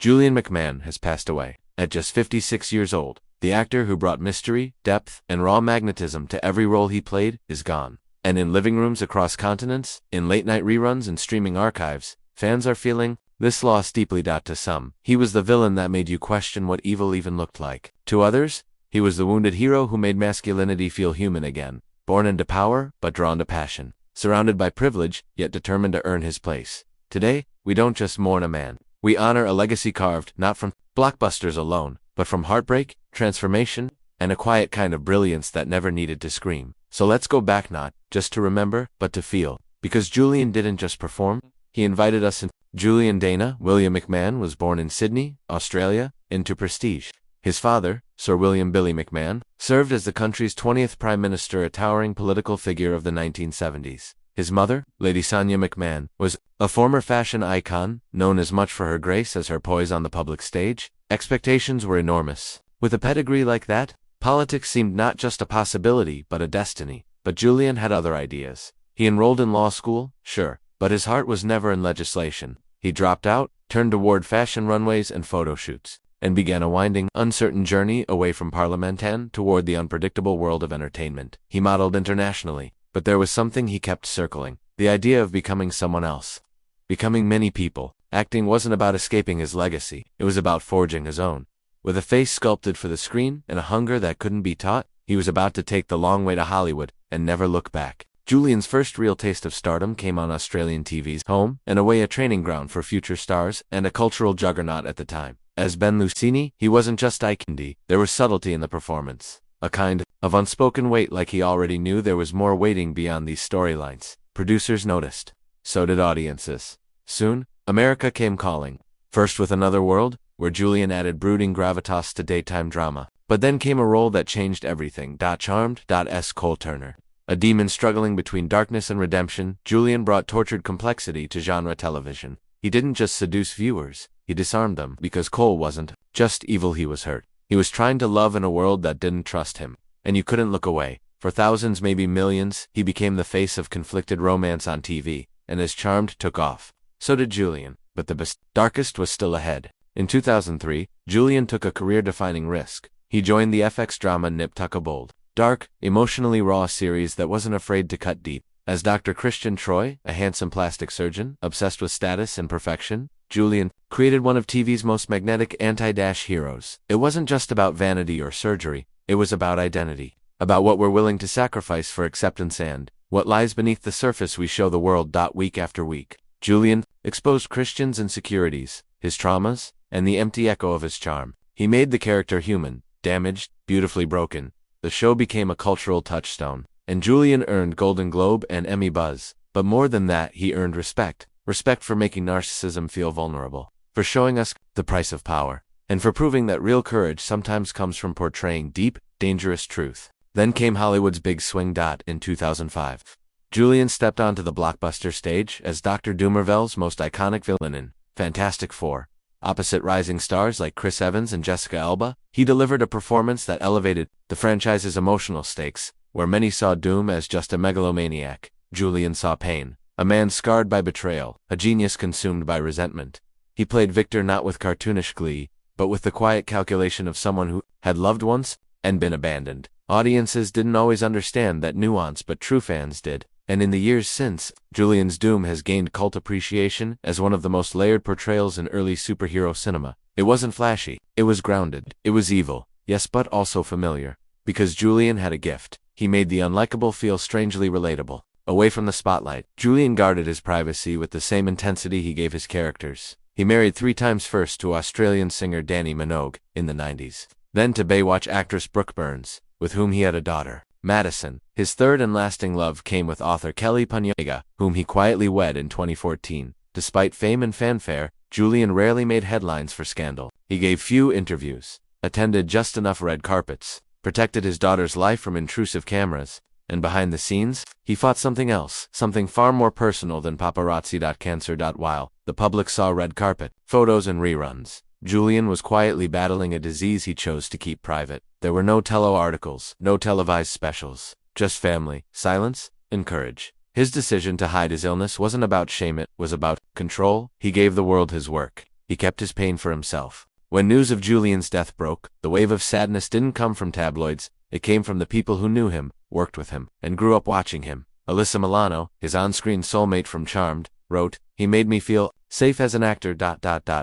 Julian McMahon has passed away. At just 56 years old, the actor who brought mystery, depth, and raw magnetism to every role he played is gone. And in living rooms across continents, in late-night reruns and streaming archives, fans are feeling this loss deeply. To some, he was the villain that made you question what evil even looked like. To others, he was the wounded hero who made masculinity feel human again, born into power but drawn to passion, surrounded by privilege yet determined to earn his place. Today, we don't just mourn a man. We honor a legacy carved not from blockbusters alone, but from heartbreak, transformation, and a quiet kind of brilliance that never needed to scream. So let's go back not just to remember, but to feel. Because Julian didn't just perform, he invited us in. Julian Dana William McMahon was born in Sydney, Australia, into prestige. His father, Sir William Billy McMahon, served as the country's 20th Prime Minister, a towering political figure of the 1970s. His mother, Lady Sonia McMahon, was a former fashion icon, known as much for her grace as her poise on the public stage. Expectations were enormous. With a pedigree like that, politics seemed not just a possibility, but a destiny. But Julian had other ideas. He enrolled in law school, sure, but his heart was never in legislation. He dropped out, turned toward fashion runways and photo shoots, and began a winding, uncertain journey away from Parliament and toward the unpredictable world of entertainment. He modeled internationally, but there was something he kept circling, the idea of becoming someone else. Becoming many people. Acting wasn't about escaping his legacy, it was about forging his own. With a face sculpted for the screen and a hunger that couldn't be taught, he was about to take the long way to Hollywood and never look back. Julian's first real taste of stardom came on Australian TV's Home and Away, a training ground for future stars and a cultural juggernaut at the time. As Ben Lucini, he wasn't just eye candy, there was subtlety in the performance. A kind of unspoken weight, like he already knew there was more waiting beyond these storylines. Producers noticed. So did audiences. Soon, America came calling. First with Another World, where Julian added brooding gravitas to daytime drama. But then came a role that changed everything. Charmed.S. Cole Turner. A demon struggling between darkness and redemption, Julian brought tortured complexity to genre television. He didn't just seduce viewers, he disarmed them, because Cole wasn't just evil, he was hurt. He was trying to love in a world that didn't trust him, and you couldn't look away. For thousands, maybe millions, he became the face of conflicted romance on TV, and as Charmed took off, so did Julian. But the darkest was still ahead. In 2003, Julian took a career-defining risk. He joined the FX drama Nip Tuck, a bold, dark, emotionally raw series that wasn't afraid to cut deep. As Dr. Christian Troy, a handsome plastic surgeon, obsessed with status and perfection, Julian created one of TV's most magnetic anti-heroes. It wasn't just about vanity or surgery, it was about identity. About what we're willing to sacrifice for acceptance and what lies beneath the surface we show the world. Week after week, Julian exposed Christian's insecurities, his traumas, and the empty echo of his charm. He made the character human, damaged, beautifully broken. The show became a cultural touchstone, and Julian earned Golden Globe and Emmy buzz. But more than that, he earned respect. Respect for making narcissism feel vulnerable, for showing us the price of power, and for proving that real courage sometimes comes from portraying deep, dangerous truth. Then came Hollywood's big swing. In 2005, Julian stepped onto the blockbuster stage as Dr. Dumervel's most iconic villain in Fantastic Four. Opposite rising stars like Chris Evans and Jessica Alba, he delivered a performance that elevated the franchise's emotional stakes. Where many saw Doom as just a megalomaniac, Julian saw pain, a man scarred by betrayal, a genius consumed by resentment. He played Victor not with cartoonish glee, but with the quiet calculation of someone who had loved once and been abandoned. Audiences didn't always understand that nuance, but true fans did. And in the years since, Julian's Doom has gained cult appreciation as one of the most layered portrayals in early superhero cinema. It wasn't flashy, it was grounded, it was evil, yes, but also familiar. Because Julian had a gift. He made the unlikable feel strangely relatable. Away from the spotlight, Julian guarded his privacy with the same intensity he gave his characters. He married 3 times, first to Australian singer Dannii Minogue in the 90s, then to Baywatch actress Brooke Burns, with whom he had a daughter, Madison. His third and lasting love came with author Kelly Panyega, whom he quietly wed in 2014. Despite fame and fanfare, Julian rarely made headlines for scandal. He gave few interviews, attended just enough red carpets, protected his daughter's life from intrusive cameras, and behind the scenes, he fought something else, something far more personal than paparazzi. Cancer. While the public saw red carpet, photos and reruns, Julian was quietly battling a disease he chose to keep private. There were no tele articles, no televised specials, just family, silence, and courage. His decision to hide his illness wasn't about shame, it was about control. He gave the world his work, he kept his pain for himself. When news of Julian's death broke, the wave of sadness didn't come from tabloids, it came from the people who knew him, worked with him, and grew up watching him. Alyssa Milano, his on-screen soulmate from Charmed, wrote, "He made me feel safe as an actor.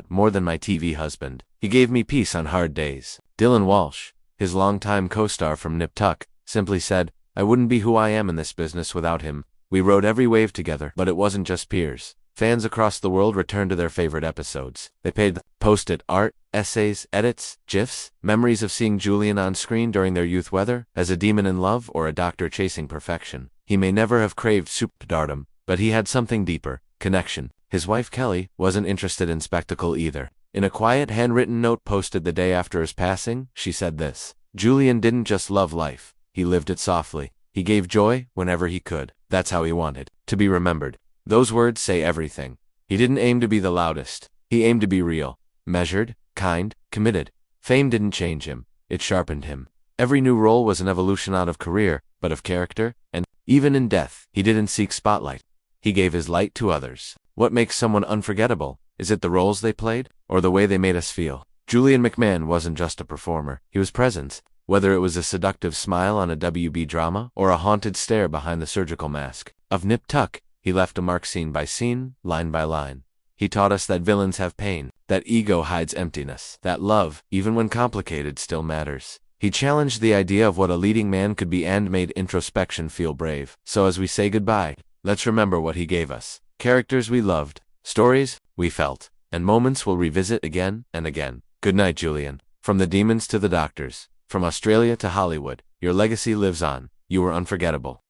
More than my TV husband. He gave me peace on hard days." Dylan Walsh, his longtime co-star from Nip Tuck, simply said, "I wouldn't be who I am in this business without him. We rode every wave together, but it wasn't just peers." Fans across the world returned to their favorite episodes. They posted art, essays, edits, GIFs, memories of seeing Julian on screen during their youth, whether as a demon in love or a doctor chasing perfection. He may never have craved superstardom, but he had something deeper: connection. His wife Kelly wasn't interested in spectacle either. In a quiet handwritten note posted the day after his passing, she said this: "Julian didn't just love life, he lived it softly. He gave joy whenever he could. That's how he wanted to be remembered." Those words say everything. He didn't aim to be the loudest. He aimed to be real, measured, kind, committed. Fame didn't change him. It sharpened him. Every new role was an evolution out of career, but of character, and even in death, he didn't seek spotlight. He gave his light to others. What makes someone unforgettable? Is it the roles they played, or the way they made us feel? Julian McMahon wasn't just a performer. He was presence. Whether it was a seductive smile on a WB drama, or a haunted stare behind the surgical mask of Nip Tuck, he left a mark scene by scene, line by line. He taught us that villains have pain, that ego hides emptiness, that love, even when complicated, still matters. He challenged the idea of what a leading man could be and made introspection feel brave. So as we say goodbye, let's remember what he gave us. Characters we loved, stories we felt, and moments we'll revisit again and again. Good night, Julian. From the demons to the doctors, from Australia to Hollywood, your legacy lives on. You were unforgettable.